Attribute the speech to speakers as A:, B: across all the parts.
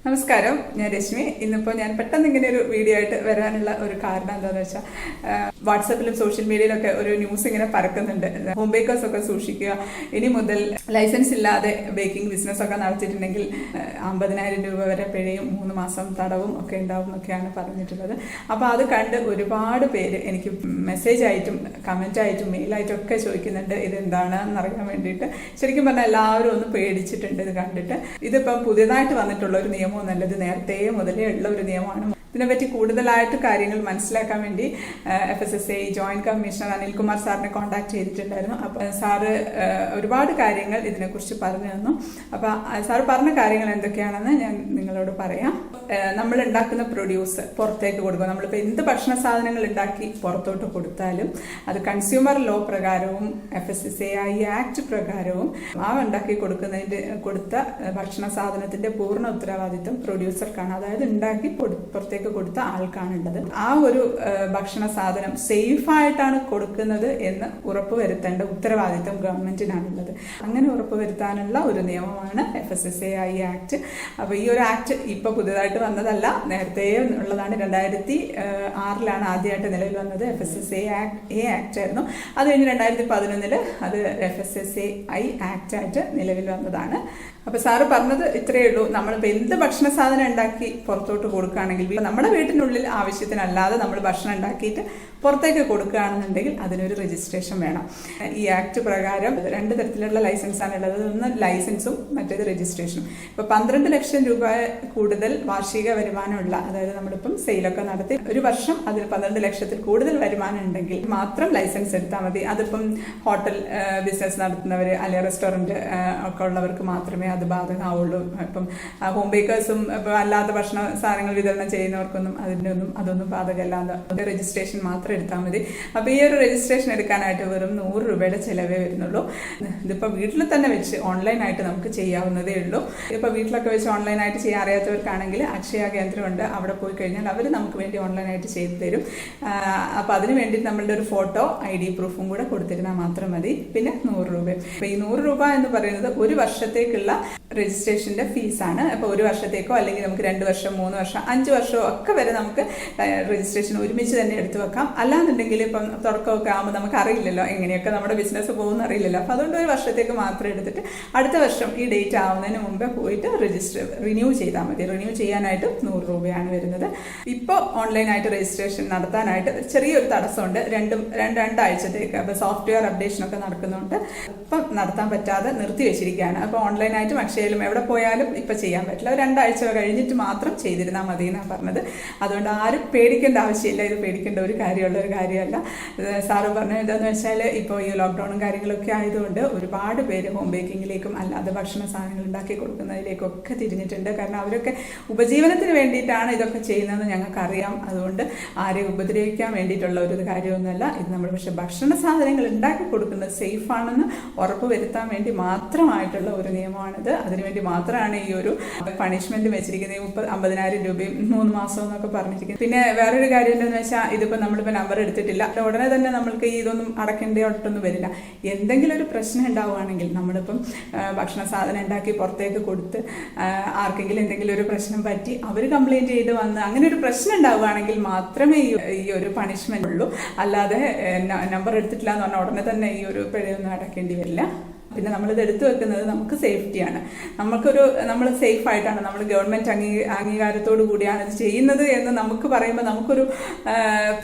A: നമസ്കാരം, ഞാൻ രശ്മി. ഇന്നിപ്പോൾ ഞാൻ പെട്ടെന്ന് ഇങ്ങനെ ഒരു വീഡിയോ ആയിട്ട് വരാനുള്ള ഒരു കാരണം എന്താണെന്ന് വെച്ചാൽ, വാട്സാപ്പിലും സോഷ്യൽ മീഡിയയിലൊക്കെ ഒരു ന്യൂസ് ഇങ്ങനെ പരക്കുന്നുണ്ട്. ഹോം ബേക്കേഴ്സ് ഒക്കെ സൂക്ഷിക്കുക, ഇനി മുതൽ ലൈസൻസ് ഇല്ലാതെ ബേക്കിംഗ് ബിസിനസ് ഒക്കെ നടത്തിയിട്ടുണ്ടെങ്കിൽ 50,000 രൂപ വരെ പിഴയും 3 മാസം തടവും ഒക്കെ ഉണ്ടാവും എന്നൊക്കെയാണ് പറഞ്ഞിട്ടുള്ളത്. അപ്പോൾ അത് കണ്ട് ഒരുപാട് പേര് എനിക്ക് മെസ്സേജ് ആയിട്ടും കമന്റ് ആയിട്ടും മെയിലായിട്ടും ഒക്കെ ചോദിക്കുന്നുണ്ട് ഇതെന്താണെന്ന് അറിയാൻ വേണ്ടിയിട്ട്. ശരിക്കും പറഞ്ഞാൽ എല്ലാവരും ഒന്ന് പേടിച്ചിട്ടുണ്ട് ഇത് കണ്ടിട്ട്. ഇതിപ്പം പുതിയതായിട്ട് വന്നിട്ടുള്ള ഒരു നിയമം നല്ലത് നേരത്തെ മുതലേ ഉള്ള ഒരു നിയമമാണ്. ഇതിനെപ്പറ്റി കൂടുതലായിട്ട് കാര്യങ്ങൾ മനസ്സിലാക്കാൻ വേണ്ടി FSSAI ജോയിന്റ് കമ്മീഷണർ അനിൽകുമാർ സാറിനെ കോൺടാക്ട് ചെയ്തിട്ടുണ്ടായിരുന്നു. അപ്പോൾ സാറ് ഒരുപാട് കാര്യങ്ങൾ ഇതിനെക്കുറിച്ച് പറഞ്ഞു തന്നു. അപ്പോൾ സാറ് പറഞ്ഞ കാര്യങ്ങൾ എന്തൊക്കെയാണെന്ന് ഞാൻ നിങ്ങളോട് പറയാം. നമ്മൾ ഉണ്ടാക്കുന്ന പ്രൊഡ്യൂസ് പുറത്തേക്ക് കൊടുക്കുക. നമ്മളിപ്പോൾ എന്ത് ഭക്ഷണ സാധനങ്ങൾ ഉണ്ടാക്കി പുറത്തോട്ട് കൊടുത്താലും അത് കൺസ്യൂമർ ലോ പ്രകാരവും FSSAI ആക്ട് പ്രകാരവും ഉണ്ടാക്കി കൊടുത്ത ഭക്ഷണ സാധനത്തിന്റെ പൂർണ്ണ ഉത്തരവാദിത്വം പ്രൊഡ്യൂസർക്കാണ്. അതായത് ഉണ്ടാക്കി പുറത്തേക്ക് കൊടുത്ത ആൾക്കാണുള്ളത്. ആ ഒരു ഭക്ഷണ സാധനം സേഫ് ആയിട്ടാണ് കൊടുക്കുന്നത് എന്ന് ഉറപ്പുവരുത്തേണ്ട ഉത്തരവാദിത്വം ഗവൺമെന്റിനാണുള്ളത്. അങ്ങനെ ഉറപ്പുവരുത്താനുള്ള ഒരു നിയമമാണ് FSSAI ആക്ട്. അപ്പൊ ഈ ഒരു ആക്ട് ഇപ്പൊ പുതുതായിട്ട് വന്നതല്ല, നേരത്തെ ഉള്ളതാണ്. 2006 ആദ്യമായിട്ട് നിലവിൽ വന്നത് FSSAI ആക്ട് ആയിരുന്നു. അത് കഴിഞ്ഞ് 2011 അത് FSSAI ആക്ട് ആയിട്ട് നിലവിൽ വന്നതാണ്. അപ്പൊ സാറ് പറഞ്ഞത് ഇത്രയേ ഉള്ളൂ. നമ്മളിപ്പോൾ എന്ത് ഭക്ഷണ സാധനം ഉണ്ടാക്കി പുറത്തോട്ട് കൊടുക്കുകയാണെങ്കിൽ, നമ്മുടെ വീട്ടിനുള്ളിൽ ആവശ്യത്തിനല്ലാതെ നമ്മൾ ഭക്ഷണം ഉണ്ടാക്കിയിട്ട് പുറത്തേക്ക് കൊടുക്കുകയാണെന്നുണ്ടെങ്കിൽ അതിനൊരു രജിസ്ട്രേഷൻ വേണം. ഈ ആക്ട് പ്രകാരം 2 തരത്തിലുള്ള ലൈസൻസാണ് ഉള്ളത്. ഒന്ന് ലൈസൻസും മറ്റേത് രജിസ്ട്രേഷനും. ഇപ്പൊ 12 ലക്ഷം രൂപ കൂടുതൽ വാർഷിക വരുമാനമുള്ള, അതായത് നമ്മളിപ്പം സെയിലൊക്കെ നടത്തി ഒരു വർഷം അതിന് 12 ലക്ഷത്തിൽ കൂടുതൽ വരുമാനം ഉണ്ടെങ്കിൽ മാത്രം ലൈസൻസ് എടുത്താൽ മതി. അതിപ്പം ഹോട്ടൽ ബിസിനസ് നടത്തുന്നവർ അല്ലെങ്കിൽ റെസ്റ്റോറൻറ്റ് ഒക്കെ ഉള്ളവർക്ക് മാത്രമേ അത് ബാധകമാവുള്ളൂ. ഇപ്പം ഹോം ബേക്കേഴ്സും ഇപ്പം അല്ലാത്ത ഭക്ഷണ സാധനങ്ങൾ വിതരണം ചെയ്യുന്നവർക്കൊന്നും അതൊന്നും ബാധകമല്ലാതെ രജിസ്ട്രേഷൻ മാത്രം എടുത്താൽ മതി. അപ്പോൾ ഈ ഒരു രജിസ്ട്രേഷൻ എടുക്കാനായിട്ട് വെറും 100 രൂപയുടെ ചിലവേ വരുന്നുള്ളൂ. ഇതിപ്പോൾ വീട്ടിൽ തന്നെ വെച്ച് ഓൺലൈനായിട്ട് നമുക്ക് ചെയ്യാവുന്നതേ ഉള്ളൂ. ഇപ്പോൾ വീട്ടിലൊക്കെ വെച്ച് ഓൺലൈനായിട്ട് ചെയ്യാൻ അറിയാത്തവർക്കാണെങ്കിൽ അക്ഷയ കേന്ദ്രമുണ്ട്. അവിടെ പോയി കഴിഞ്ഞാൽ അവർ നമുക്ക് വേണ്ടി ഓൺലൈനായിട്ട് ചെയ്തു തരും. അപ്പോൾ അതിന് വേണ്ടി നമ്മളുടെ ഒരു ഫോട്ടോ ID പ്രൂഫും കൂടെ കൊടുത്തിരുന്നാൽ മാത്രം മതി. പിന്നെ 100 രൂപ. അപ്പോൾ ഈ 100 രൂപ എന്ന് പറയുന്നത് ഒരു വർഷത്തേക്കുള്ള രജിസ്ട്രേഷന്റെ ഫീസാണ്. അപ്പോൾ ഒരു വർഷത്തേക്കോ അല്ലെങ്കിൽ നമുക്ക് 2 വർഷം 3 വർഷം 5 വർഷമോ ഒക്കെ വരെ നമുക്ക് രജിസ്ട്രേഷൻ ഒരുമിച്ച് തന്നെ എടുത്തു വെക്കാം. അല്ലാന്നുണ്ടെങ്കിൽ ഇപ്പം തുടക്കമൊക്കെ ആകുമ്പോൾ നമുക്ക് അറിയില്ലല്ലോ എങ്ങനെയൊക്കെ നമ്മുടെ ബിസിനസ് പോകുമെന്ന് അറിയില്ലല്ലോ. അപ്പോൾ അതുകൊണ്ട് ഒരു വർഷത്തേക്ക് മാത്രം എടുത്തിട്ട് അടുത്ത വർഷം ഈ ഡേറ്റ് ആവുന്നതിന് മുമ്പേ പോയിട്ട് റിന്യൂ ചെയ്താൽ മതി. റിന്യൂ ചെയ്യാനായിട്ട് 100 രൂപയാണ് വരുന്നത്. ഇപ്പോൾ ഓൺലൈനായിട്ട് രജിസ്ട്രേഷൻ നടത്താനായിട്ട് ചെറിയൊരു തടസ്സമുണ്ട്. രണ്ടാഴ്ചത്തേക്ക്. അപ്പോൾ സോഫ്റ്റ്വെയർ അപ്ഡേഷനൊക്കെ നടക്കുന്നുണ്ട്. ഇപ്പം നടത്താൻ പറ്റാതെ നിർത്തി വെച്ചിരിക്കുകയാണ്. അപ്പോൾ ഓൺലൈനായിട്ടും അക്ഷയയിലും എവിടെ പോയാലും ഇപ്പം ചെയ്യാൻ പറ്റില്ല. 2 ആഴ്ച കഴിഞ്ഞിട്ട് മാത്രം ചെയ്തിരുന്നാൽ മതി എന്നാണ് പറഞ്ഞത്. അതുകൊണ്ട് ആരും പേടിക്കേണ്ട ആവശ്യമില്ല. ഇത് പേടിക്കേണ്ട ഒരു കാര്യമുള്ള ഒരു കാര്യമല്ല. സാറ് പറഞ്ഞത് എന്താണെന്ന് വെച്ചാൽ, ഇപ്പോൾ ഈ ലോക്ക്ഡൗണും കാര്യങ്ങളൊക്കെ ആയതുകൊണ്ട് ഒരുപാട് പേര് ഹോം ബേക്കിങ്ങിലേക്കും അല്ലാതെ ഭക്ഷണ സാധനങ്ങൾ ഉണ്ടാക്കി കൊടുക്കുന്നതിലേക്കൊക്കെ തിരിഞ്ഞിട്ടുണ്ട്. കാരണം അവരൊക്കെ ഉപജീവനത്തിന് വേണ്ടിയിട്ടാണ് ഇതൊക്കെ ചെയ്യുന്നതെന്ന് ഞങ്ങൾക്കറിയാം. അതുകൊണ്ട് ആരെയും ഉപദ്രവിക്കാൻ വേണ്ടിയിട്ടുള്ള ഒരു കാര്യമൊന്നുമല്ല ഇത്. നമ്മൾ പക്ഷേ ഭക്ഷണ സാധനങ്ങൾ ഉണ്ടാക്കി കൊടുക്കുന്നത് സേഫ് ആണെന്ന് ഉറപ്പുവരുത്താൻ വേണ്ടി മാത്രമായിട്ടുള്ള ഒരു നിയമമാണിത്. അതിനുവേണ്ടി മാത്രമാണ് ഈ ഒരു പണിഷ്മെന്റ് വെച്ചിരിക്കുന്നത്. 50,000 രൂപയും 3 മാസം എന്നൊക്കെ പറഞ്ഞിരിക്കുന്നത്. പിന്നെ വേറൊരു കാര്യം എന്താണെന്ന് വെച്ചാൽ, ഇതിപ്പോൾ നമ്മളിപ്പോൾ നമ്പർ എടുത്തിട്ടില്ല, ഉടനെ തന്നെ നമ്മൾക്ക് ഇതൊന്നും അടക്കേണ്ടതായിട്ടൊന്നും വരില്ല. എന്തെങ്കിലും ഒരു പ്രശ്നം ഉണ്ടാവുകയാണെങ്കിൽ, നമ്മളിപ്പം ഭക്ഷണ സാധനം ഉണ്ടാക്കി പുറത്തേക്ക് കൊടുത്ത് ആർക്കെങ്കിലും എന്തെങ്കിലും ഒരു പ്രശ്നം പറ്റി അവർ കംപ്ലൈൻറ്റ് ചെയ്ത് വന്ന് അങ്ങനെ ഒരു പ്രശ്നം ഉണ്ടാവുകയാണെങ്കിൽ മാത്രമേ ഈ ഒരു പണിഷ്മെന്റ് ഉള്ളൂ. അല്ലാതെ നമ്പർ എടുത്തിട്ടില്ല എന്ന് പറഞ്ഞാൽ ഉടനെ തന്നെ ഈ ഒരു പിഴയൊന്നും അടക്കേണ്ടി വരില്ല. പിന്നെ നമ്മളിത് എടുത്തു വെക്കുന്നത് നമുക്ക് സേഫ്റ്റിയാണ്. നമ്മൾ സേഫ് ആയിട്ടാണ്, നമ്മൾ ഗവൺമെന്റ് അംഗീകാരത്തോടു കൂടിയാണ് ഇത് ചെയ്യുന്നത് എന്ന് നമുക്ക് പറയുമ്പോൾ നമുക്കൊരു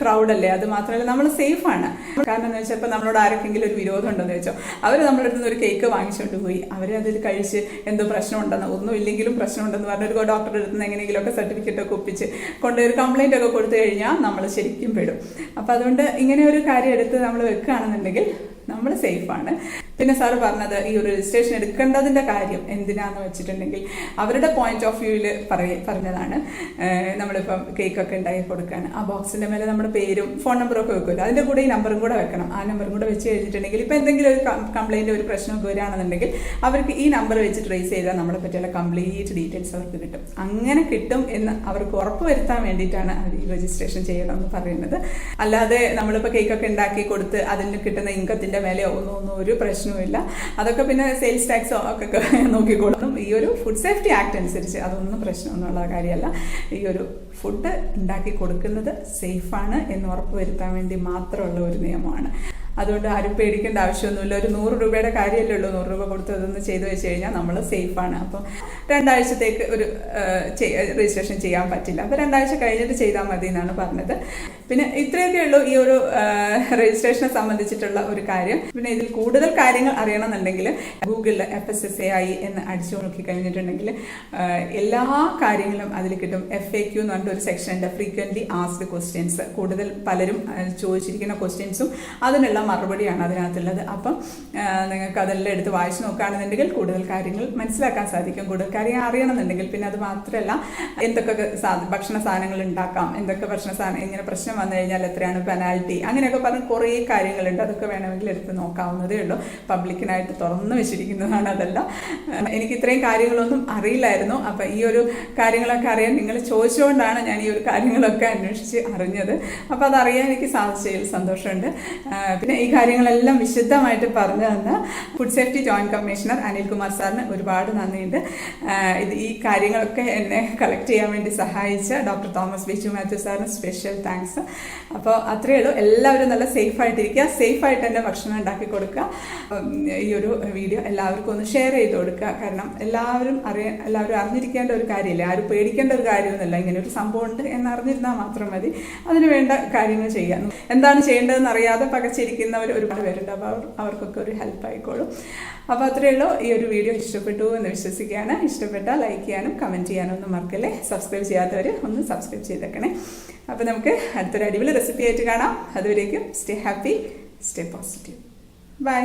A: പ്രൗഡല്ലേ. അത് മാത്രമല്ല നമ്മൾ സേഫാണ്. കാരണം എന്ന് വെച്ചാൽ, ഇപ്പം നമ്മളോട് ആർക്കെങ്കിലും ഒരു വിരോധം ഉണ്ടെന്ന് വെച്ചോ, അവർ നമ്മുടെ അടുത്ത് നിന്ന് ഒരു കേക്ക് വാങ്ങിച്ചുകൊണ്ട് പോയി, അവരതിൽ കഴിച്ച് എന്തോ പ്രശ്നമുണ്ടെന്ന്, ഒന്നും ഇല്ലെങ്കിലും പ്രശ്നമുണ്ടെന്ന് പറഞ്ഞൊരു ഡോക്ടറുടെ അടുത്ത് നിന്ന് എങ്ങനെയെങ്കിലുമൊക്കെ സർട്ടിഫിക്കറ്റൊക്കെ ഒപ്പിച്ച് കൊണ്ടൊരു കംപ്ലൈൻ്റ് ഒക്കെ കൊടുത്തു കഴിഞ്ഞാൽ നമ്മൾ ശരിക്കും പെടും. അപ്പം അതുകൊണ്ട് ഇങ്ങനെ ഒരു കാര്യം എടുത്ത് നമ്മൾ വെക്കുകയാണെന്നുണ്ടെങ്കിൽ നമ്മൾ സേഫാണ്. പിന്നെ സാറ് പറഞ്ഞത് ഈ ഒരു രജിസ്ട്രേഷൻ എടുക്കേണ്ടതിൻ്റെ കാര്യം എന്തിനാന്ന് വെച്ചിട്ടുണ്ടെങ്കിൽ, അവരുടെ പോയിന്റ് ഓഫ് വ്യൂവിൽ പറഞ്ഞതാണ്. നമ്മളിപ്പം കേക്കൊക്കെ ഉണ്ടാക്കി കൊടുക്കാൻ ആ ബോക്സിൻ്റെ മേലെ നമ്മുടെ പേരും ഫോൺ നമ്പറും ഒക്കെ വെക്കുമല്ലോ, അതിൻ്റെ കൂടെ ഈ നമ്പറും കൂടെ വെക്കണം. ആ നമ്പറും കൂടെ വെച്ച് കഴിഞ്ഞിട്ടുണ്ടെങ്കിൽ ഇപ്പോൾ എന്തെങ്കിലും ഒരു കംപ്ലൈൻറ്റ് ഒരു പ്രശ്നമൊക്കെ വരികയാണെന്നുണ്ടെങ്കിൽ അവർക്ക് ഈ നമ്പർ വെച്ച് ട്രേസ് ചെയ്താൽ നമ്മളെ പറ്റിയുള്ള കംപ്ലീറ്റ് ഡീറ്റെയിൽസ് അവർക്ക് കിട്ടും. അങ്ങനെ കിട്ടും എന്ന് അവർക്ക് ഉറപ്പ് വരുത്താൻ വേണ്ടിയിട്ടാണ് അവർ ഈ രജിസ്ട്രേഷൻ ചെയ്യണമെന്ന് പറയുന്നത്. അല്ലാതെ നമ്മളിപ്പോൾ കേക്കൊക്കെ ഉണ്ടാക്കി കൊടുത്ത് അതിന് കിട്ടുന്ന ഇൻകത്തിൻ്റെ മേലെയോ ഒന്നും ഒരു പ്രശ്നം പ്രശ്നവുമില്ല. അതൊക്കെ പിന്നെ സെയിൽസ് ടാക്സോ ഒക്കെ നോക്കിക്കോളും. ഈ ഒരു ഫുഡ് സേഫ്റ്റി ആക്ട് അനുസരിച്ച് അതൊന്നും പ്രശ്നമൊന്നുള്ള കാര്യമല്ല. ഈ ഒരു ഫുഡ് ഉണ്ടാക്കി കൊടുക്കുന്നത് സേഫാണ് എന്ന് ഉറപ്പുവരുത്താൻ വേണ്ടി മാത്രമുള്ള ഒരു നിയമമാണ്. അതുകൊണ്ട് ആരും പേടിക്കേണ്ട ആവശ്യമൊന്നുമില്ല. ഒരു 100 രൂപയുടെ കാര്യമല്ലേ ഉള്ളൂ. 100 രൂപ കൊടുത്ത് അതൊന്ന് ചെയ്തു വെച്ച് കഴിഞ്ഞാൽ നമ്മൾ സേഫാണ്. അപ്പം 2 ആഴ്ചത്തേക്ക് ഒരു രജിസ്ട്രേഷൻ ചെയ്യാൻ പറ്റില്ല. അപ്പോൾ 2 ആഴ്ച കഴിഞ്ഞിട്ട് ചെയ്താൽ മതി എന്നാണ് പറഞ്ഞത്. പിന്നെ ഇത്രയൊക്കെ ഉള്ളൂ ഈ ഒരു രജിസ്ട്രേഷനെ സംബന്ധിച്ചിട്ടുള്ള ഒരു കാര്യം. പിന്നെ ഇതിൽ കൂടുതൽ കാര്യങ്ങൾ അറിയണമെന്നുണ്ടെങ്കിൽ ഗൂഗിളിൽ FSSAI എന്ന് അടിച്ചു നോക്കി കഴിഞ്ഞിട്ടുണ്ടെങ്കിൽ എല്ലാ കാര്യങ്ങളും അതിൽ കിട്ടും. FAQ എന്ന് പറഞ്ഞിട്ട് ഒരു സെക്ഷൻ ഉണ്ട്, ഫ്രീക്വന്റ്ലി ആസ്ക്ഡ് ക്വസ്റ്റ്യൻസ്. കൂടുതൽ പലരും ചോദിച്ചിരിക്കുന്ന ക്വസ്റ്റ്യൻസും അതിനുള്ള മറുപടിയാണ് അതിനകത്തുള്ളത്. അപ്പം നിങ്ങൾക്ക് അതെല്ലാം എടുത്ത് വായിച്ചു നോക്കുകയാണെന്നുണ്ടെങ്കിൽ കൂടുതൽ കാര്യങ്ങൾ മനസ്സിലാക്കാൻ സാധിക്കും. കൂടുതൽ കാര്യം അറിയണമെന്നുണ്ടെങ്കിൽ പിന്നെ അത് മാത്രമല്ല എന്തൊക്കെ ഭക്ഷണ സാധനങ്ങൾ ഉണ്ടാക്കാം, എന്തൊക്കെ ഇങ്ങനെ പ്രശ്നം വന്നു കഴിഞ്ഞാൽ എത്രയാണ് പെനാൽറ്റി, അങ്ങനെയൊക്കെ പറഞ്ഞ് കുറേ കാര്യങ്ങളുണ്ട്. അതൊക്കെ വേണമെങ്കിൽ എടുത്ത് നോക്കാവുന്നതേ ഉള്ളൂ. പബ്ലിക്കിനായിട്ട് തുറന്നു വെച്ചിരിക്കുന്നതാണ് അതെല്ലാം. എനിക്ക് ഇത്രയും കാര്യങ്ങളൊന്നും അറിയില്ലായിരുന്നു. അപ്പം ഈ ഒരു കാര്യങ്ങളൊക്കെ അറിയാൻ നിങ്ങൾ ചോദിച്ചുകൊണ്ടാണ് ഞാൻ ഈ ഒരു കാര്യങ്ങളൊക്കെ അന്വേഷിച്ച് അറിഞ്ഞത്. അപ്പോൾ അതറിയാൻ എനിക്ക് സാധിച്ചതിൽ സന്തോഷമുണ്ട്. പിന്നെ ഈ കാര്യങ്ങളെല്ലാം വിശദമായിട്ട് പറഞ്ഞു തന്ന food safety joint commissioner Anilkumar സാറിന് ഒരുപാട് നന്ദിയുണ്ട്. ഈ കാര്യങ്ങളൊക്കെ എന്നെ കളക്ട് ചെയ്യാൻ വേണ്ടി സഹായിച്ച ഡോക്ടർ തോമസ് ബിച്ചു മാത്യു സാറിന് സ്പെഷ്യൽ താങ്ക്സ്. അപ്പോൾ അത്രയേ ഉള്ളൂ. എല്ലാവരും നല്ല സേഫായിട്ടിരിക്കുക, സേഫായിട്ട് തന്നെ ഭക്ഷണം ഉണ്ടാക്കി കൊടുക്കുക. ഈ ഒരു വീഡിയോ എല്ലാവർക്കും ഒന്ന് ഷെയർ ചെയ്ത് കൊടുക്കുക. കാരണം എല്ലാവരും അറിഞ്ഞിരിക്കേണ്ട ഒരു കാര്യമില്ല, ആരും പേടിക്കേണ്ട ഒരു കാര്യമൊന്നുമില്ല. ഇങ്ങനെ ഒരു സംഭവം ഉണ്ട് എന്നറിഞ്ഞിരുന്നാൽ മാത്രം മതി. അതിന് വേണ്ട കാര്യങ്ങൾ ചെയ്യാം. എന്താണ് ചെയ്യേണ്ടതെന്ന് അറിയാതെ പകച്ചിരിക്കുന്നവർ ഒരുപാട് പേരുണ്ട്. അപ്പോൾ അവർക്കൊക്കെ ഒരു ഹെൽപ്പ് ആയിക്കോളും. അപ്പോൾ അത്രയേ ഉള്ളൂ. ഈ ഒരു വീഡിയോ ഇഷ്ടപ്പെട്ടു എന്ന് വിശ്വസിക്കുകയാണ്. ഇഷ്ടപ്പെട്ടാൽ ലൈക്ക് ചെയ്യാനും കമൻറ്റ് ചെയ്യാനും ഒന്നും മറക്കല്ലേ. സബ്സ്ക്രൈബ് ചെയ്യാത്തവർ ഒന്ന് സബ്സ്ക്രൈബ് ചെയ്തേക്കണേ. അപ്പോൾ നമുക്ക് അടുത്തൊരു അടിപൊളി റെസിപ്പി ആയിട്ട് കാണാം. അതുവരേക്കും stay happy, stay positive. By.